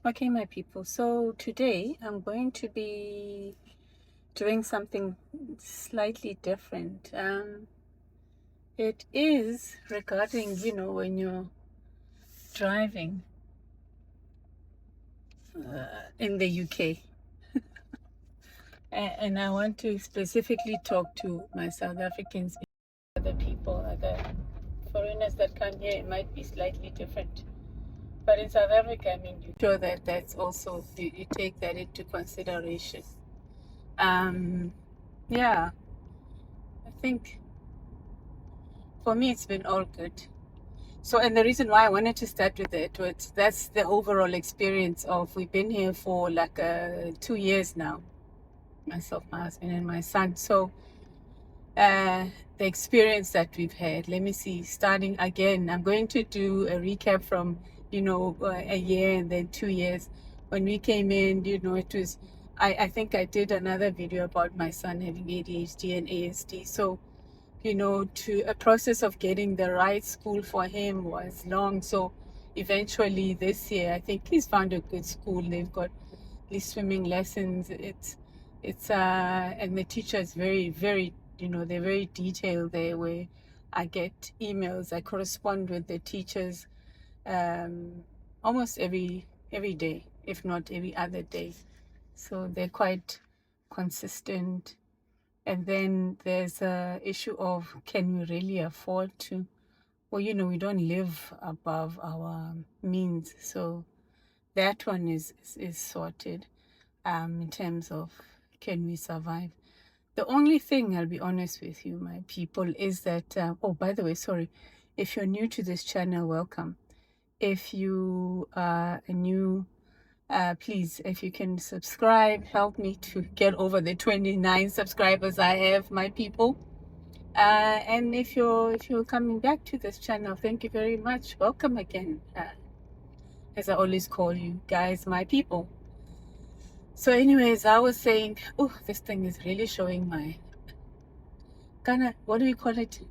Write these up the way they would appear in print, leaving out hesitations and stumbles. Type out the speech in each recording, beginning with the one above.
Okay, my people, so today I'm going to be doing something slightly different. It is regarding, when you're driving in the UK. And I want to specifically talk to my South Africans, other people, other foreigners that come here. It might be slightly different. But in South Africa, I mean, you sure that that's also, you take that into consideration. Um, yeah, I think for me, it's been all good. So, and the reason why I wanted to start with it was that's the overall experience of we've been here for like 2 years now, myself, my husband, and my son. So, the experience that we've had, let me see, starting again, I'm going to do a recap from, a year and then 2 years. When we came in, it was, I think I did another video about my son having ADHD and ASD. So, to a process of getting the right school for him was long. So eventually this year, I think he's found a good school. They've got these swimming lessons. And the teacher is very, very, they're very detailed there, where I get emails. I correspond with the teachers almost every day, if not every other day. So they're quite consistent. And then there's a issue of, can we really afford to? Well, we don't live above our means, so that one is sorted. In terms of, can we survive? The only thing, I'll be honest with you, my people, is that oh, by the way, sorry, if you're new to this channel, welcome. If you are a new please, if you can subscribe, help me to get over the 29 subscribers I have, my people. And if you're coming back to this channel, thank you very much. Welcome again. As I always call you guys, my people. So, anyways, I was saying, oh, this thing is really showing my what do we call it?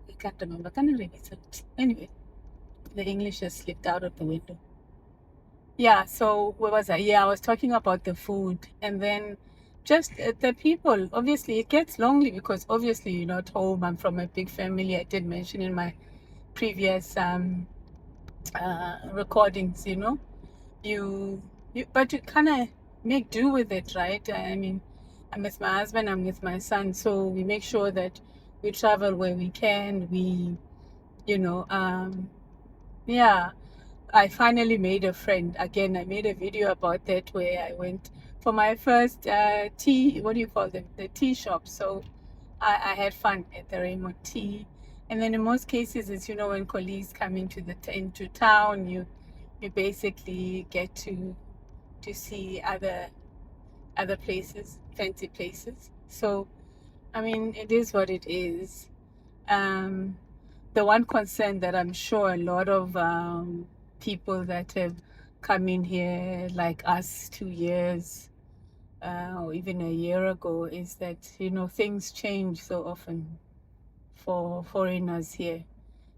I can't remember. Anyway, the English has slipped out of the window. Yeah, so where was I? Yeah, I was talking about the food, and then just the people. Obviously, it gets lonely because obviously you're not home. I'm from a big family. I did mention in my previous recordings, but you kind of make do with it, right? I mean, I'm with my husband, I'm with my son, so we make sure that we travel where we can. You know, um, yeah. I finally made a friend. Again, I made a video about that where I went for my first tea, what do you call them? The tea shop. So I had fun at the Raymond Tea. And then in most cases, it's, when colleagues come into town, you basically get to see other places, fancy places. So, I mean, it is what it is. Um, the one concern that I'm sure a lot of people that have come in here like us 2 years or even a year ago is that things change so often for foreigners here,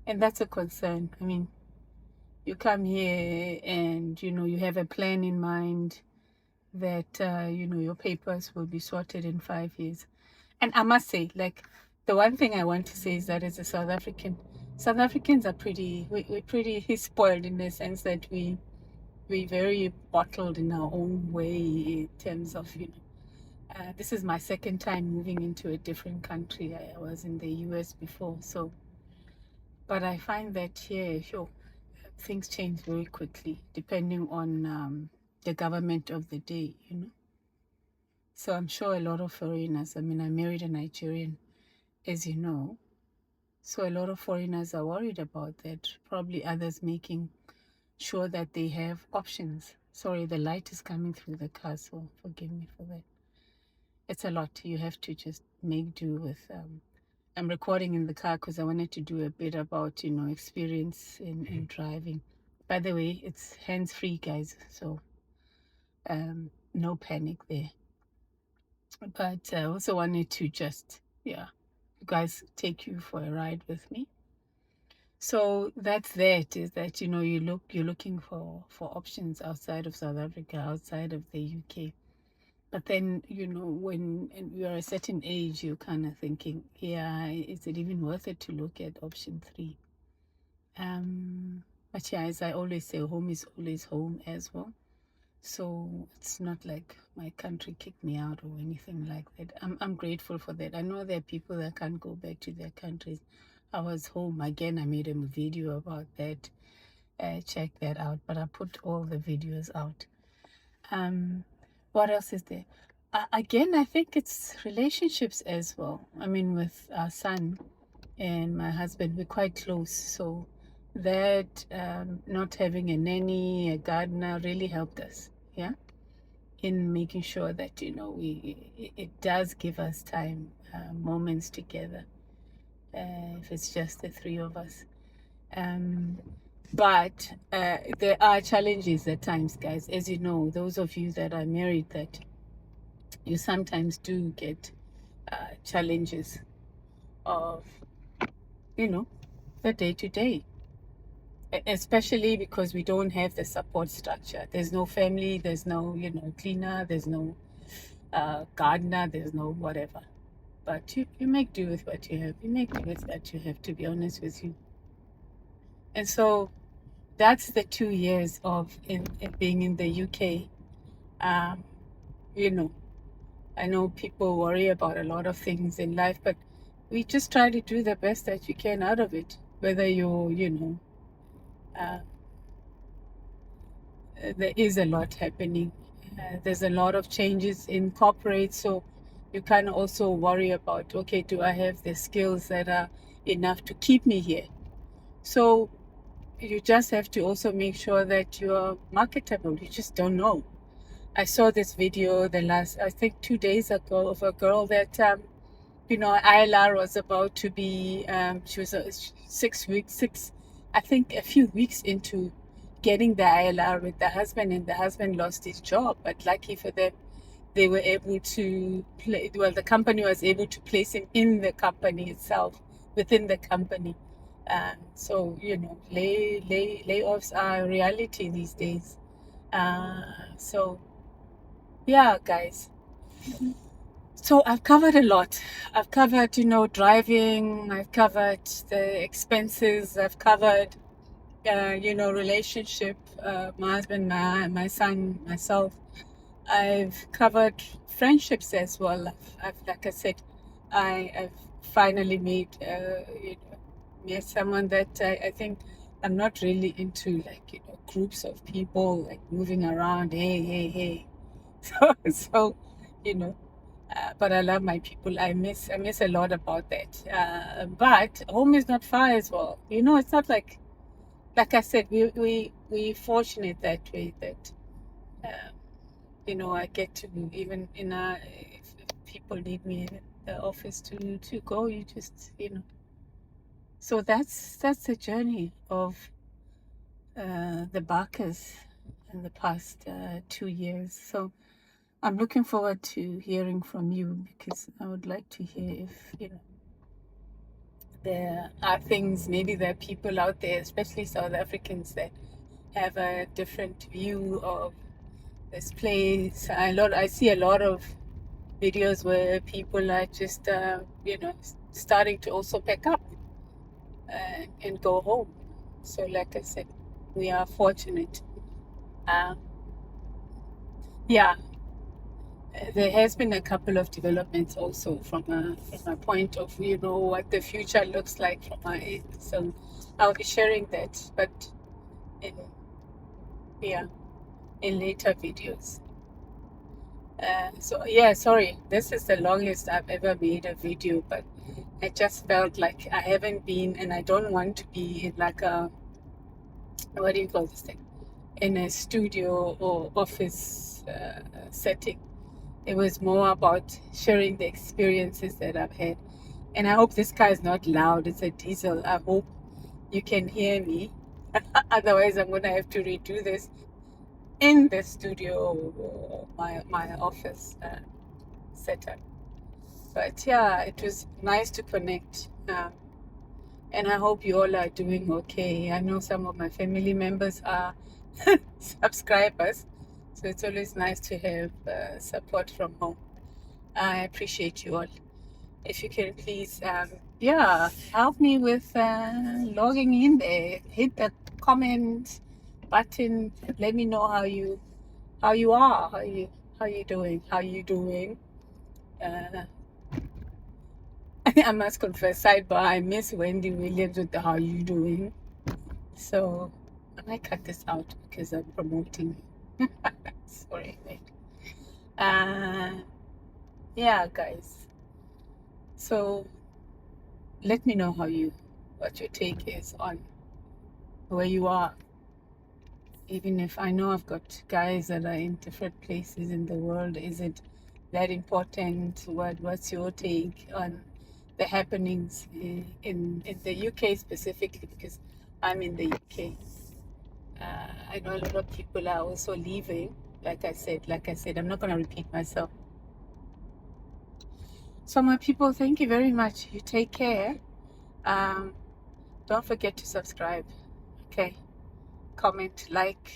and that's a concern. I mean, you come here and you have a plan in mind that your papers will be sorted in 5 years. And I must say, like, the one thing I want to say is that as a South African, South Africans are we're pretty spoiled in the sense that we very bottled in our own way in terms of, this is my second time moving into a different country. I was in the US before, so, but I find that here, sure, things change very quickly depending on the government of the day. So I'm sure a lot of foreigners, I mean, I married a Nigerian, as you know. So a lot of foreigners are worried about that. Probably others making sure that they have options. Sorry, the light is coming through the car, so forgive me for that. It's a lot. You have to just make do with. I'm recording in the car because I wanted to do a bit about, experience in driving. By the way, it's hands-free, guys, so no panic there. But I also wanted to just, yeah, you guys take you for a ride with me. So that's that, is that, you know, you're looking for options outside of South Africa, outside of the UK. But then, you know, when you're a certain age, you're kind of thinking, yeah, is it even worth it to look at option three? But yeah, as I always say, home is always home as well. So it's not like my country kicked me out or anything like that. I'm grateful for that. I know there are people that can't go back to their countries. I was home again. I made a video about that. Check that out. But I put all the videos out. Um, what else is there? Again, I think it's relationships as well. I mean, with our son and my husband, we're quite close. So that not having a nanny, a gardener really helped us. Yeah. In making sure that, you know, it does give us time, moments together, if it's just the three of us. But there are challenges at times, guys. As you know, those of you that are married, that you sometimes do get challenges of, you know, the day to day, especially because we don't have the support structure. There's no family, there's no, you know, cleaner, there's no gardener, there's no whatever. But you make do with what you have. You make do with what you have, to be honest with you. And so that's the 2 years of in being in the UK. You know, I know people worry about a lot of things in life, but we just try to do the best that you can out of it. Whether you're, you know, uh, there is a lot happening. There's a lot of changes in corporate, so you can also worry about, okay, do I have the skills that are enough to keep me here? So you just have to also make sure that you're marketable. You just don't know. I saw this video the last, I think 2 days ago, of a girl that, you know, ILR was about to be, she was 6 weeks, I think a few weeks into getting the ILR with the husband, and the husband lost his job. But lucky for them, they were able to play, well, the company was able to place him in the company itself, within the company. So, you know, layoffs are a reality these days. So, yeah, guys. So I've covered a lot. I've covered, you know, driving. I've covered the expenses. I've covered, you know, relationship, my husband, my son, myself. I've covered friendships as well. Like I said, I've finally you know, met someone that I think I'm not really into, like, you know, groups of people like moving around. Hey, hey, hey. So, you know, but I love my people. I miss a lot about that. But home is not far as well. You know, it's not like I said, we fortunate that way that, uh, you know, I get to, even in if people need me in the office to go, you just, you know. So that's the journey of the Barkers in the past 2 years. So I'm looking forward to hearing from you, because I would like to hear if, you know, there are things, maybe there are people out there, especially South Africans, that have a different view of this place. I see a lot of videos where people are just, you know, starting to also pack up and go home. So, like I said, we are fortunate. Um, yeah, there has been a couple of developments also from a point of, you know, what the future looks like from my end. So I'll be sharing that, but in, yeah, in later videos. So yeah, sorry, this is the longest I've ever made a video, but I just felt like I haven't been, and I don't want to be in like a, what do you call this thing, in a studio or office setting. It was more about sharing the experiences that I've had. And I hope this car is not loud. It's a diesel. I hope you can hear me. Otherwise, I'm going to have to redo this in the studio or my office setup. But yeah, it was nice to connect. And I hope you all are doing okay. I know some of my family members are subscribers, so it's always nice to have support from home. I appreciate you all. If you can please, yeah, help me with logging in there. Hit the comment button. Let me know how you are. How you doing? How you doing? Uh, I must confess, sidebar, I miss Wendy Williams with the how you doing. So I might cut this out because I'm promoting. Sorry, mate. Yeah, guys. So let me know what your take is on where you are. Even if I know I've got guys that are in different places in the world, is it that important? What's your take on the happenings in the UK specifically? Because I'm in the UK. I know a lot of people are also leaving. Like I said, I'm not going to repeat myself. So my people, thank you very much. You take care. Don't forget to subscribe. Okay. Comment, like,